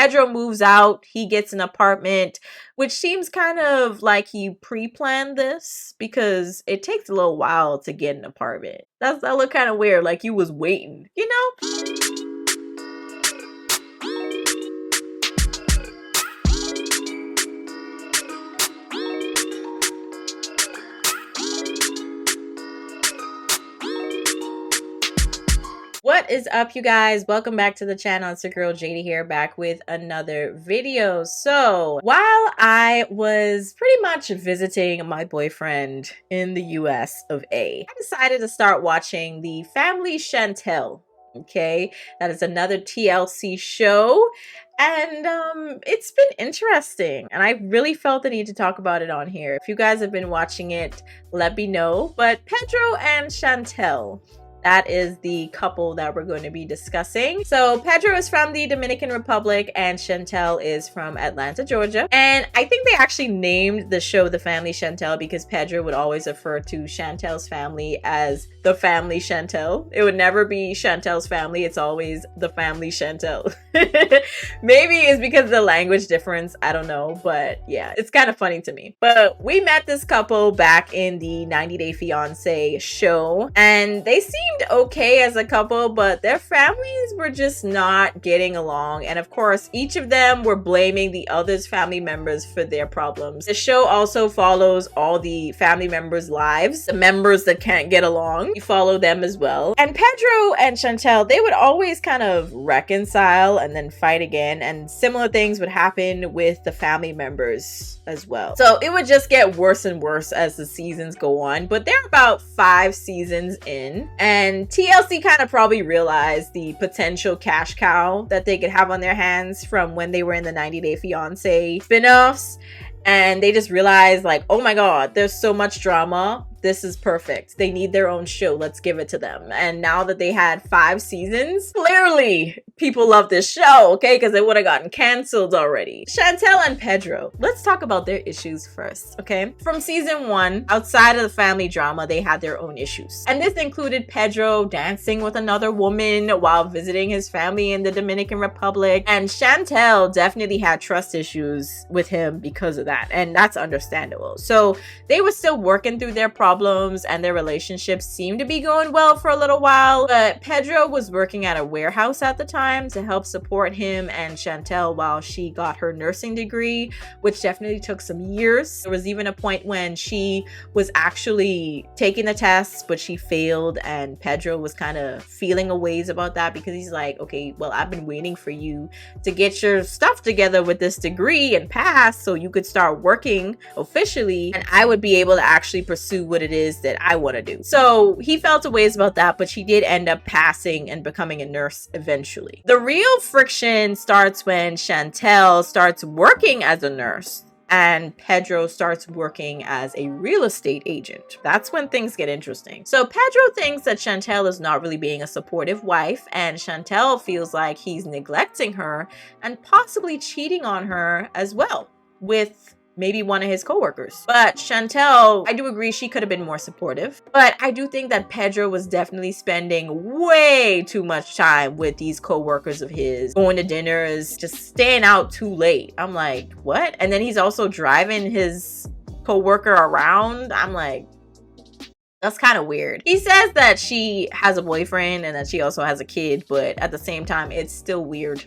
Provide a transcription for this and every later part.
Pedro moves out. He gets an apartment, which seems kind of like he pre-planned this because it takes a little while to get an apartment. That look kind of weird, like you was waiting, you know? What is up, you guys? Welcome back to the channel. It's your girl JD here, back with another video. So while I was pretty much visiting my boyfriend in the US of A, I decided to start watching the Family Chantel. Okay, that is another TLC show, and it's been interesting, and I really felt the need to talk about it on here. If you guys have been watching it, let me know. But Pedro and Chantel, that is the couple that we're going to be discussing. So Pedro is from the Dominican Republic and Chantel is from Atlanta, Georgia. And I think they actually named the show The Family Chantel because Pedro would always refer to Chantel's family as The Family Chantel. It would never be Chantel's family. It's always The Family Chantel. Maybe it's because of the language difference. I don't know. But yeah, it's kind of funny to me. But we met this couple back in the 90 Day Fiancé show, and they seemed okay as a couple, but their families were just not getting along. And of course, each of them were blaming the other's family members for their problems. The show also follows all the family members' lives, the members that can't get along. You follow them as well. And Pedro and Chantel, they would always kind of reconcile and then fight again, and similar things would happen with the family members as well. So it would just get worse and worse as the seasons go on, but they're about 5 seasons in, and TLC kind of probably realized the potential cash cow that they could have on their hands from when they were in the 90 Day Fiancé spin-offs. And they just realized, like, oh my god, there's so much drama. This is perfect. They need their own show. Let's give it to them. And now that they had 5 seasons, clearly people love this show, okay? Because it would have gotten canceled already. Chantel and Pedro, let's talk about their issues first, okay? From season 1, outside of the family drama, they had their own issues. And this included Pedro dancing with another woman while visiting his family in the Dominican Republic. And Chantel definitely had trust issues with him because of that. And that's understandable. So they were still working through their problems, and their relationship seemed to be going well for a little while. But Pedro was working at a warehouse at the time to help support him and Chantel while she got her nursing degree, which definitely took some years. There was even a point when she was actually taking the tests, but she failed, and Pedro was kind of feeling a ways about that because he's like, okay, well, I've been waiting for you to get your stuff together with this degree and pass so you could start working officially, and I would be able to actually pursue what it is that I want to do. So he felt a ways about that, but she did end up passing and becoming a nurse eventually. The real friction starts when Chantel starts working as a nurse and Pedro starts working as a real estate agent. That's when things get interesting. So Pedro thinks that Chantel is not really being a supportive wife, and Chantel feels like he's neglecting her and possibly cheating on her as well with maybe one of his coworkers. But Chantel, I do agree she could have been more supportive. But I do think that Pedro was definitely spending way too much time with these coworkers of his, going to dinners, just staying out too late. I'm like, what? And then he's also driving his coworker around. I'm like, that's kind of weird. He says that she has a boyfriend and that she also has a kid, but at the same time, it's still weird.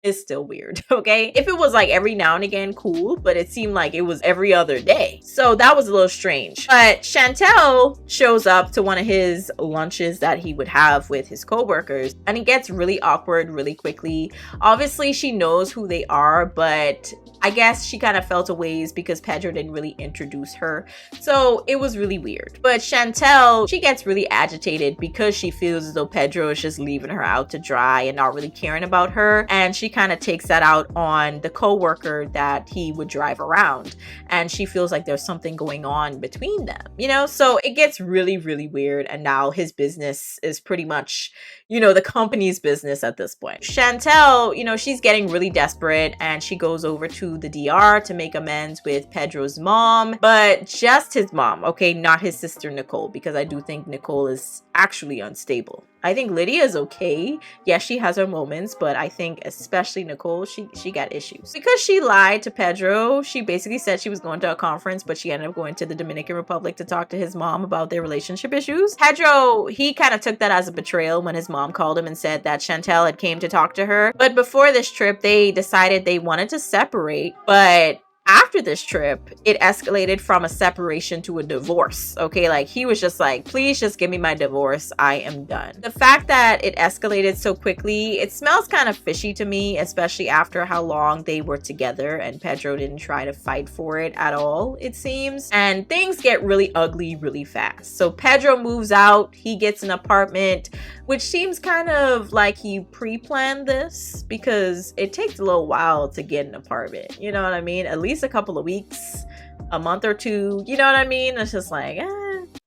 It's still weird, okay? If it was like every now and again, cool, but it seemed like it was every other day. So that was a little strange. But Chantel shows up to one of his lunches that he would have with his coworkers, and it gets really awkward really quickly. Obviously, she knows who they are, but I guess she kind of felt a ways because Pedro didn't really introduce her. So it was really weird. But Chantel, she gets really agitated because she feels as though Pedro is just leaving her out to dry and not really caring about her. And she kind of takes that out on the coworker that he would drive around. And she feels like there's something going on between them, you know? So it gets really, really weird. And now his business is pretty much, you know, the company's business at this point. Chantel, you know, she's getting really desperate and she goes over to the DR to make amends with Pedro's mom, but just his mom, okay, not his sister Nicole, because I do think Nicole is actually unstable. I think Lydia is okay. Yes, she has her moments, but I think especially Nicole, she got issues. Because she lied to Pedro, she basically said she was going to a conference, but she ended up going to the Dominican Republic to talk to his mom about their relationship issues. Pedro, he kind of took that as a betrayal when his mom called him and said that Chantel had came to talk to her. But before this trip, they decided they wanted to separate, but after this trip, it escalated from a separation to a divorce. Okay, like he was just like, please just give me my divorce. I am done. The fact that it escalated so quickly, it smells kind of fishy to me, especially after how long they were together and Pedro didn't try to fight for it at all, it seems. And things get really ugly really fast. So Pedro moves out, he gets an apartment, which seems kind of like he pre-planned this because it takes a little while to get an apartment. You know what I mean? At least a couple of weeks, a month or two. You know what I mean? It's just like,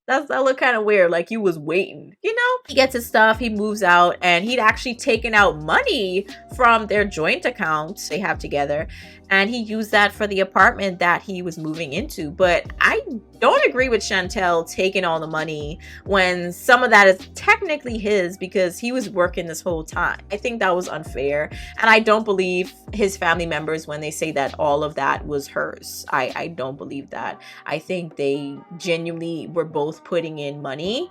that look kind of weird. Like you was waiting, you know? He gets his stuff, he moves out, and he'd actually taken out money from their joint account they have together, and he used that for the apartment that he was moving into. But I don't agree with Chantel taking all the money when some of that is technically his because he was working this whole time. I think that was unfair, and I don't believe his family members when they say that all of that was hers. I don't believe that. I think they genuinely were both putting in money,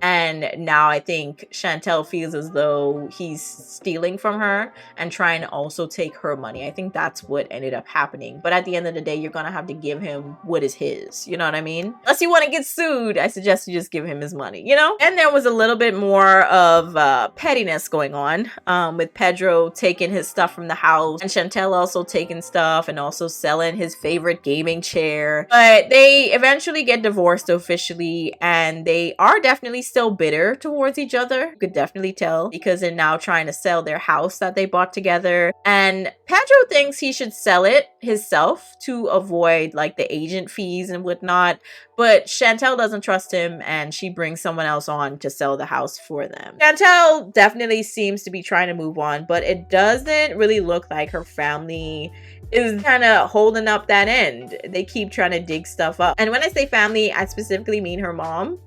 and now I think Chantel feels as though he's stealing from her and trying to also take her money. I think that's what ended up happening. But at the end of the day, you're gonna have to give him what is his. You know what I mean? Unless you want to get sued, I suggest you just give him his money, you know? And there was a little bit more of pettiness going on with Pedro taking his stuff from the house and Chantel also taking stuff and also selling his favorite gaming chair. But they eventually get divorced officially, and they are definitely still bitter towards each other. You could definitely tell because they're now trying to sell their house that they bought together. And Pedro thinks he should sell it himself to avoid like the agent fees and whatnot. But Chantel doesn't trust him and she brings someone else on to sell the house for them. Chantel definitely seems to be trying to move on, but it doesn't really look like her family is kind of holding up that end. They keep trying to dig stuff up. And when I say family, I specifically mean her mom.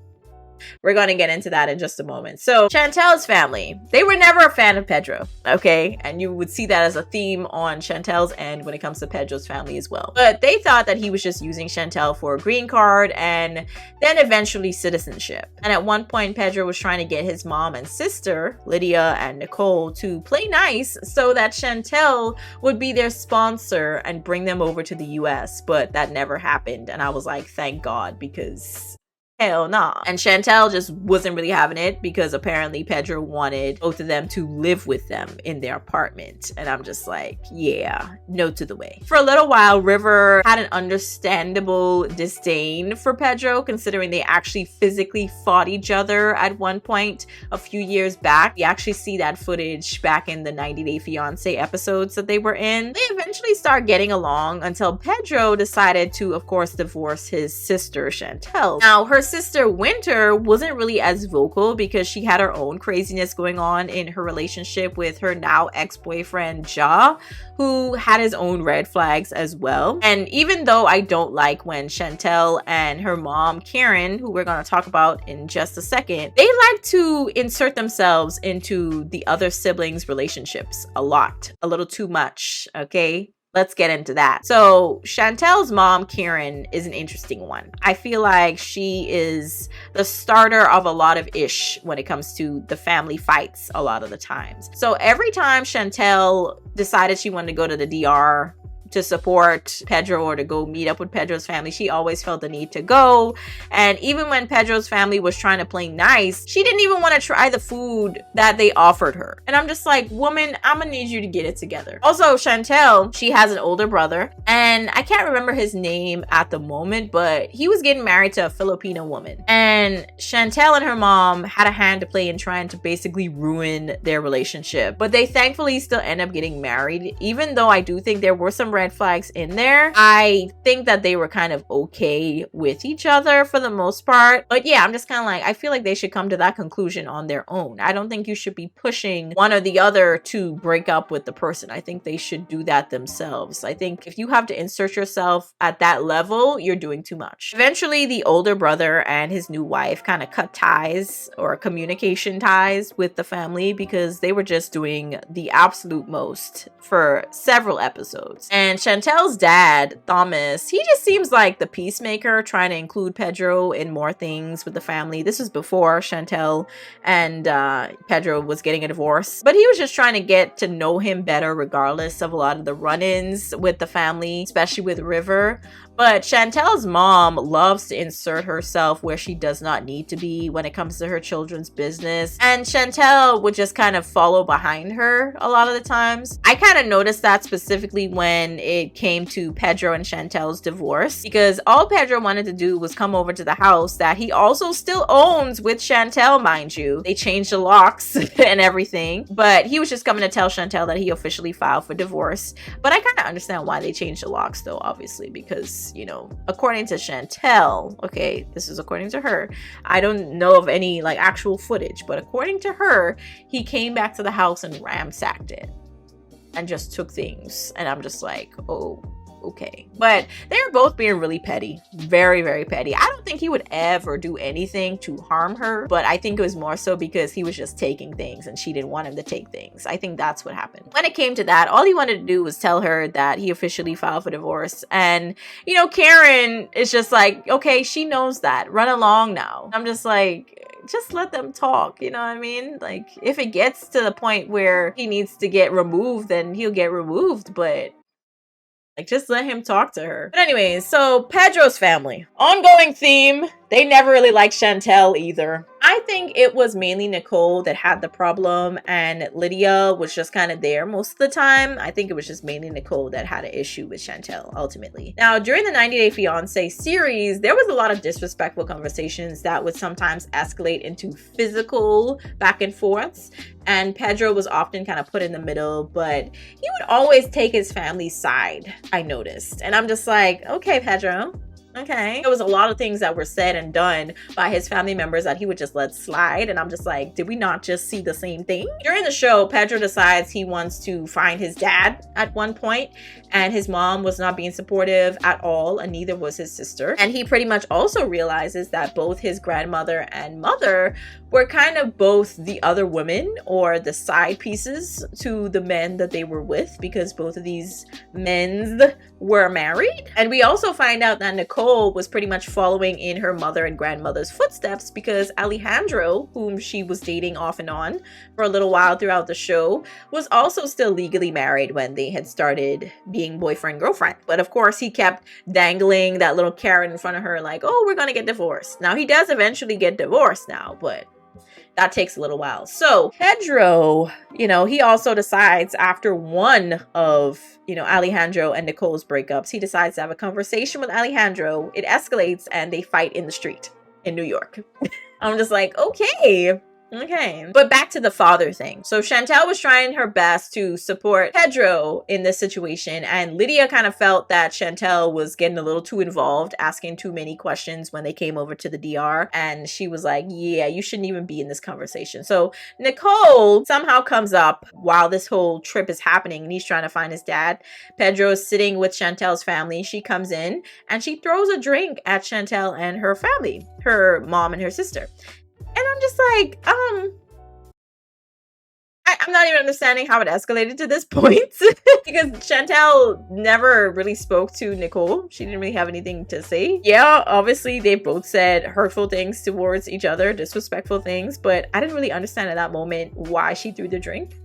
We're going to get into that in just a moment. So Chantel's family, they were never a fan of Pedro, okay? And you would see that as a theme on Chantel's end when it comes to Pedro's family as well. But they thought that he was just using Chantel for a green card and then eventually citizenship. And at one point, Pedro was trying to get his mom and sister, Lydia and Nicole, to play nice so that Chantel would be their sponsor and bring them over to the US. But that never happened. And I was like, thank God, because hell nah. And Chantel just wasn't really having it because apparently Pedro wanted both of them to live with them in their apartment. And I'm just like, yeah, no to the way. For a little while, River had an understandable disdain for Pedro considering they actually physically fought each other at one point a few years back. You actually see that footage back in the 90 Day Fiancé episodes that they were in. They eventually start getting along until Pedro decided to, of course, divorce his sister Chantel. Now, her sister Winter wasn't really as vocal because she had her own craziness going on in her relationship with her now ex-boyfriend Ja, who had his own red flags as well. And even though I don't like when Chantel and her mom Karen, who we're going to talk about in just a second, they like to insert themselves into the other siblings' relationships a lot, a little too much, okay? Let's get into that. So Chantel's mom, Karen, is an interesting one. I feel like she is the starter of a lot of ish when it comes to the family fights a lot of the times. So every time Chantel decided she wanted to go to the DR to support Pedro or to go meet up with Pedro's family, she always felt the need to go. And even when Pedro's family was trying to play nice, she didn't even want to try the food that they offered her. And I'm just like, woman, I'm gonna need you to get it together. Also, Chantel, she has an older brother, and I can't remember his name at the moment, but he was getting married to a Filipino woman. And Chantel and her mom had a hand to play in trying to basically ruin their relationship. But they thankfully still end up getting married, even though I do think there were some red red flags in there. I think that they were kind of okay with each other for the most part. But yeah, I'm just kind of like, I feel like they should come to that conclusion on their own. I don't think you should be pushing one or the other to break up with the person. I think they should do that themselves. I think if you have to insert yourself at that level, you're doing too much. Eventually, the older brother and his new wife kind of cut ties or communication ties with the family because they were just doing the absolute most for several episodes. And Chantel's dad, Thomas, he just seems like the peacemaker, trying to include Pedro in more things with the family. This was before Chantel and Pedro was getting a divorce, but he was just trying to get to know him better regardless of a lot of the run-ins with the family, especially with River. But Chantel's mom loves to insert herself where she does not need to be when it comes to her children's business. And Chantel would just kind of follow behind her a lot of the times. I kind of noticed that specifically when it came to Pedro and Chantel's divorce, because all Pedro wanted to do was come over to the house that he also still owns with Chantel, mind you. They changed the locks and everything, but he was just coming to tell Chantel that he officially filed for divorce. But I kind of understand why they changed the locks though, obviously, because you know, according to Chantel, okay, this is according to her, I don't know of any like actual footage, but according to her, he came back to the house and ransacked it and just took things. And I'm just like, oh, okay. But they were both being really petty, very, very petty. I don't think he would ever do anything to harm her, but I think it was more so because he was just taking things and she didn't want him to take things. I think that's what happened. When it came to that, all he wanted to do was tell her that he officially filed for divorce. And, you know, Karen is just like, okay, she knows that. Run along now. I'm just like, just let them talk, you know what I mean? Like, if it gets to the point where he needs to get removed, then he'll get removed, but like, just let him talk to her. But anyways, so Pedro's family. Ongoing theme. They never really liked Chantel either. I think it was mainly Nicole that had the problem and Lydia was just kind of there most of the time. I think it was just mainly Nicole that had an issue with Chantel ultimately. Now, during the 90 Day Fiancé series, there was a lot of disrespectful conversations that would sometimes escalate into physical back and forths. And Pedro was often kind of put in the middle, but he would always take his family's side, I noticed. And I'm just like, okay, Pedro. Okay. There was a lot of things that were said and done by his family members that he would just let slide. And I'm just like, did we not just see the same thing? During the show, Pedro decides he wants to find his dad at one point, and his mom was not being supportive at all, and neither was his sister. And he pretty much also realizes that both his grandmother and mother were kind of both the other women or the side pieces to the men that they were with, because both of these men's were married. And we also find out that Nicole was pretty much following in her mother and grandmother's footsteps, because Alejandro, whom she was dating off and on for a little while throughout the show, was also still legally married when they had started being boyfriend-girlfriend. But of course, he kept dangling that little carrot in front of her like, oh, we're gonna get divorced. Now, he does eventually get divorced now, but that takes a little while. So Pedro, you know, he also decides after one of, you know, Alejandro and Nicole's breakups, he decides to have a conversation with Alejandro. It escalates and they fight in the street in New York. I'm just like, okay. Okay, but back to the father thing. So Chantel was trying her best to support Pedro in this situation, and Lydia kind of felt that Chantel was getting a little too involved, asking too many questions when they came over to the DR, and she was like, yeah, you shouldn't even be in this conversation. So Nicole somehow comes up while this whole trip is happening, and he's trying to find his dad. Pedro is sitting with Chantel's family. She comes in, and she throws a drink at Chantel and her family, her mom and her sister. And I'm just like, I'm not even understanding how it escalated to this point because Chantel never really spoke to Nicole. She didn't really have anything to say. Yeah, obviously they both said hurtful things towards each other, disrespectful things, but I didn't really understand at that moment why she threw the drink.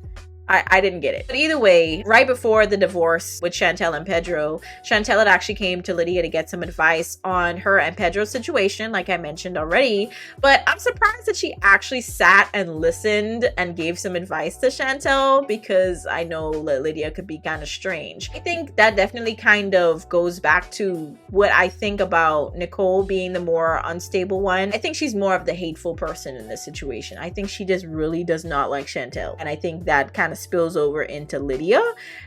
I didn't get it. But either way, right before the divorce with Chantel and Pedro, Chantel had actually came to Lydia to get some advice on her and Pedro's situation, like I mentioned already. But I'm surprised that she actually sat and listened and gave some advice to Chantel, because I know that Lydia could be kind of strange. I think that definitely kind of goes back to what I think about Nicole being the more unstable one. I think she's more of the hateful person in this situation. I think she just really does not like Chantel. And I think that kind of of spills over into Lydia,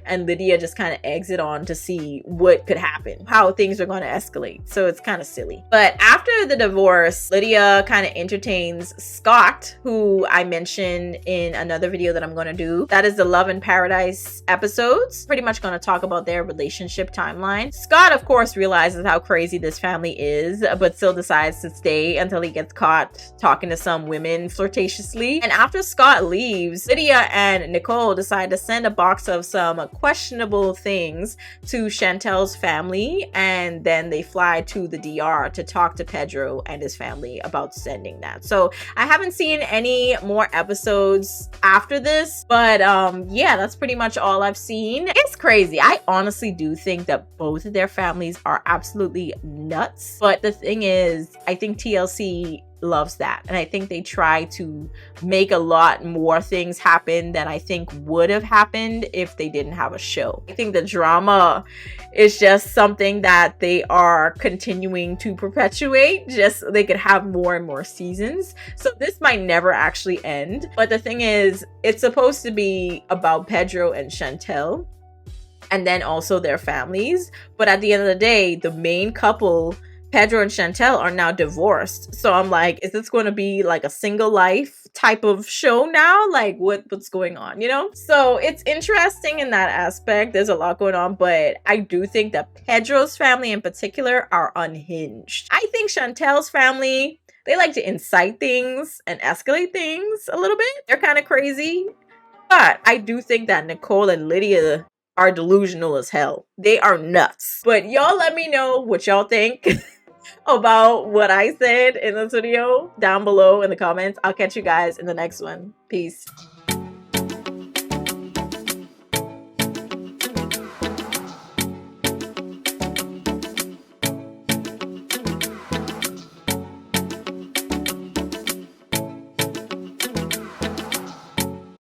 and Lydia just kind of eggs it on to see what could happen, how things are going to escalate. So it's kind of silly. But after the divorce, Lydia kind of entertains Scott, who I mentioned in another video that I'm going to do. That is the Love in Paradise episodes. Pretty much going to talk about their relationship timeline. Scott, of course, realizes how crazy this family is, but still decides to stay until he gets caught talking to some women flirtatiously. And after Scott leaves, Lydia and Nicole decide to send a box of some questionable things to Chantel's family, and then they fly to the DR to talk to Pedro and his family about sending that. So I haven't seen any more episodes after this, but yeah, that's pretty much all I've seen. It's crazy. I honestly do think that both of their families are absolutely nuts, but the thing is, I think TLC loves that, and I think they try to make a lot more things happen than I think would have happened if they didn't have a show. I think the drama is just something that they are continuing to perpetuate, just so they could have more and more seasons. So this might never actually end, but the thing is, it's supposed to be about Pedro and Chantel and then also their families, but at the end of the day, the main couple, Pedro and Chantel, are now divorced. So I'm like, is this going to be like a single life type of show now? Like what's going on, you know? So it's interesting in that aspect. There's a lot going on, but I do think that Pedro's family in particular are unhinged. I think Chantel's family, they like to incite things and escalate things a little bit. They're kind of crazy. But I do think that Nicole and Lydia are delusional as hell. They are nuts. But y'all let me know what y'all think about what I said in this video down below in the comments. I'll catch you guys in the next one. Peace.